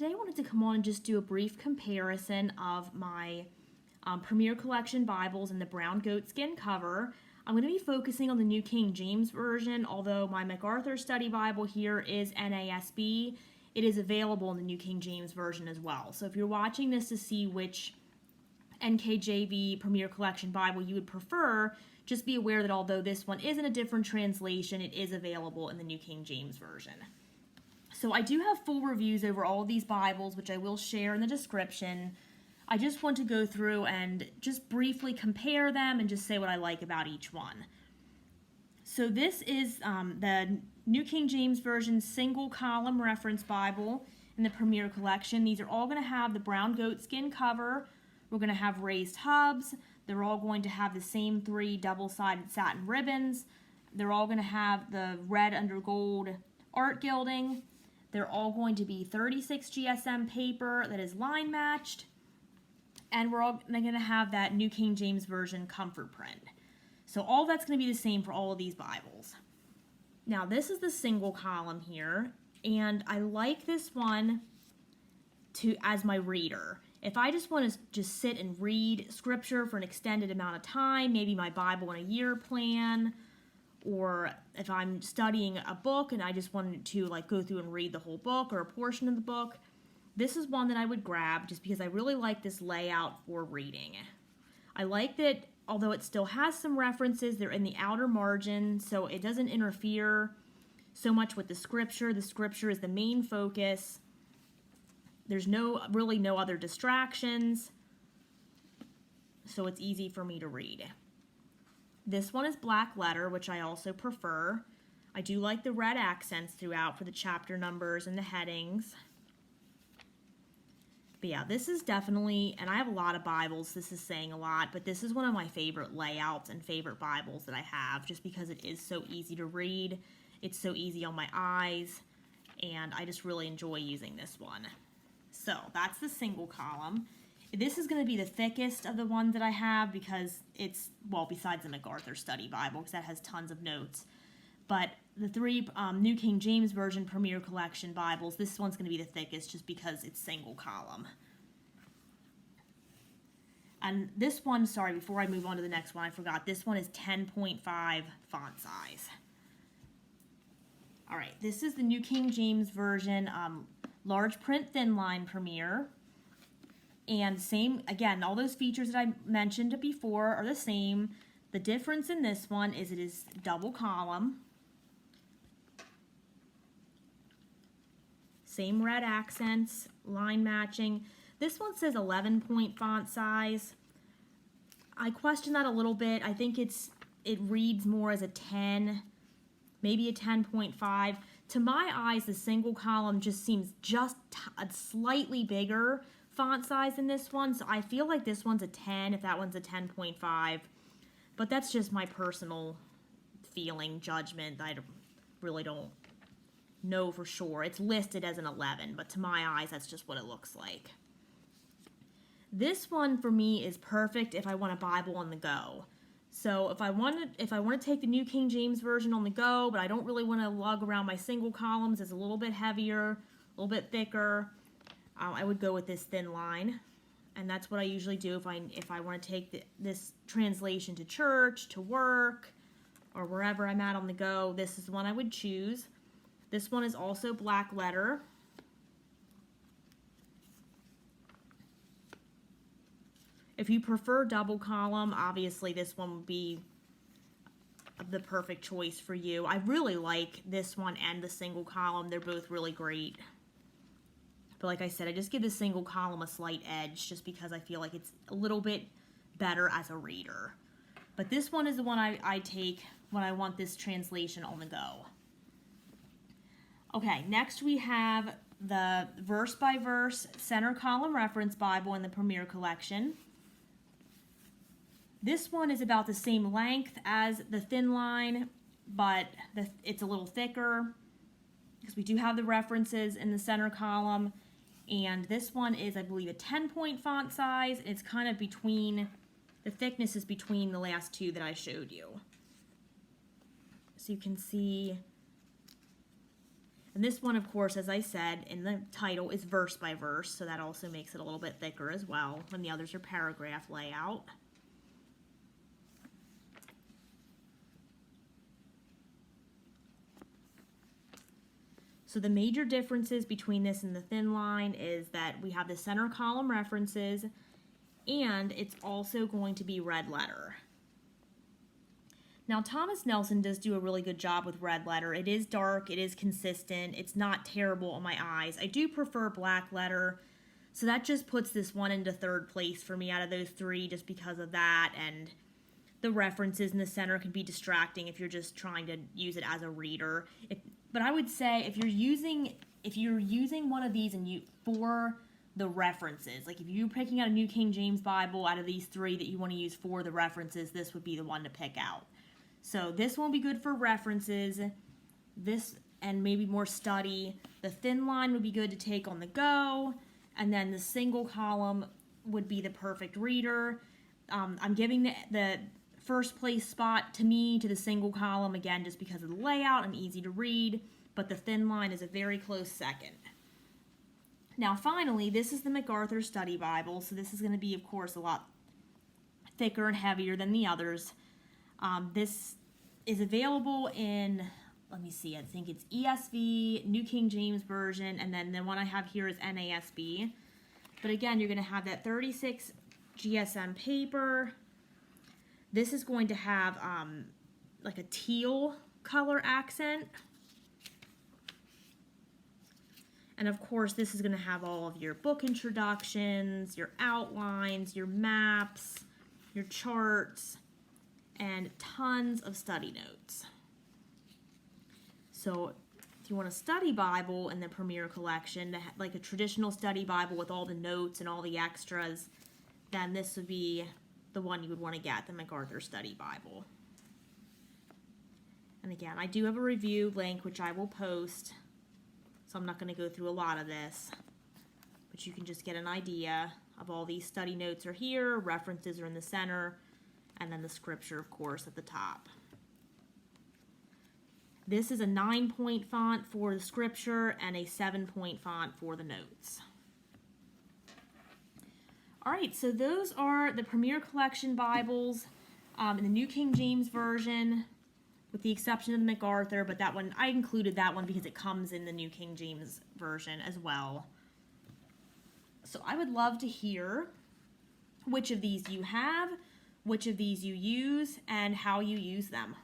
Today I wanted to come on and just do a brief comparison of my Premier Collection Bibles in the brown goatskin cover. I'm going to be focusing on the New King James Version, although my MacArthur Study Bible here is NASB. It is available in the New King James Version as well. So if you're watching this to see which NKJV Premier Collection Bible you would prefer, just be aware that although this one is in a different translation, it is available in the New King James Version. So I do have full reviews over all of these Bibles, which I will share in the description. I just want to go through and just briefly compare them and just say what I like about each one. So this is the New King James Version single column reference Bible in the Premier Collection. These are all going to have the brown goatskin cover. We're going to have raised hubs. They're all going to have the same 3 double-sided satin ribbons. They're all going to have the red under gold art gilding. They're all going to be 36 GSM paper that is line matched. And we're all going to have that New King James Version comfort print. So all that's going to be the same for all of these Bibles. Now this is the single column here, and I like this one as my reader. If I just want to just sit and read scripture for an extended amount of time, maybe my Bible in a year plan, or if I'm studying a book and I just wanted to go through and read the whole book or a portion of the book, this is one that I would grab just because I really like this layout for reading. I like that although it still has some references, they're in the outer margin, so it doesn't interfere so much with the scripture. The scripture is the main focus. There's really no other distractions, so it's easy for me to read. This one is black letter, which I also prefer. I do like the red accents throughout for the chapter numbers and the headings. But yeah, this is definitely, and I have a lot of Bibles, this is saying a lot, but this is one of my favorite layouts and favorite Bibles that I have, just because it is so easy to read, it's so easy on my eyes, and I just really enjoy using this one. So that's the single column. This is going to be the thickest of the ones that I have because it's, well, besides the MacArthur Study Bible, because that has tons of notes. But the 3 New King James Version Premier Collection Bibles, this one's going to be the thickest just because it's single column. And this one, sorry, before I move on to the next one, I forgot. This one is 10.5 font size. All right, this is the New King James Version large print thin line Premier. And same, again, all those features that I mentioned before are the same. The difference in this one is it is double column. Same red accents, line matching. This one says 11-point font size. I question that a little bit. I think it reads more as a 10, maybe a 10.5. To my eyes, the single column just seems just a slightly bigger font size than this one. So I feel like this one's a 10 if that one's a 10.5. But that's just my personal feeling, judgment. I really don't know for sure. It's listed as an 11, but to my eyes, that's just what it looks like. This one for me is perfect if I want a Bible on the go. So if I want to take the New King James Version on the go, but I don't really want to lug around my single columns, it's a little bit heavier, a little bit thicker, I would go with this thin line. And that's what I usually do if I want to take this translation to church, to work, or wherever I'm at on the go. This is the one I would choose. This one is also black letter. If you prefer double column, obviously this one would be the perfect choice for you. I really like this one and the single column. They're both really great. But like I said, I just give the single column a slight edge just because I feel like it's a little bit better as a reader. But this one is the one I take when I want this translation on the go. Okay, next we have the verse-by-verse center column reference Bible in the Premier Collection. This one is about the same length as the thin line, but it's a little thicker because we do have the references in the center column. And this one is, I believe, a 10-point font size. It's kind of between, the thickness is between the last 2 that I showed you. So you can see And this one, of course, as I said in the title, is verse by verse, so that also makes it a little bit thicker as well when the others are paragraph layout. So the major differences between this and the thin line is that we have the center column references, and it's also going to be red letter. Now, Thomas Nelson does do a really good job with red letter. It is dark, it is consistent, it's not terrible on my eyes. I do prefer black letter, so that just puts this one into third place for me out of those three just because of that, and the references in the center can be distracting if you're just trying to use it as a reader. But I would say if you're using one of these for the references, like if you're picking out a New King James Bible out of these three that you want to use for the references, this would be the one to pick out. So this won't be good for references, this and maybe more study. The thin line would be good to take on the go, and then the single column would be the perfect reader. I'm giving the first place spot to the single column, again, just because of the layout and easy to read, but the thin line is a very close second. Now finally, this is the MacArthur Study Bible, so this is going to be, of course, a lot thicker and heavier than the others. This is available in, let me see, I think it's ESV, New King James Version, and then the one I have here is NASB. But again, you're going to have that 36 GSM paper. This is going to have like a teal color accent. And of course, this is going to have all of your book introductions, your outlines, your maps, your charts, and tons of study notes. So if you want a study Bible in the Premier Collection, like a traditional study Bible with all the notes and all the extras, then this would be the one you would want to get, the MacArthur Study Bible. And again, I do have a review link which I will post, so I'm not going to go through a lot of this, but you can just get an idea of all these study notes are here, references are in the center, and then the scripture, of course, at the top. This is a 9-point font for the scripture and a 7-point font for the notes. All right, so those are the Premier Collection Bibles in the New King James Version, with the exception of the MacArthur, but that one, I included that one because it comes in the New King James Version as well. So I would love to hear which of these you have, which of these you use, and how you use them.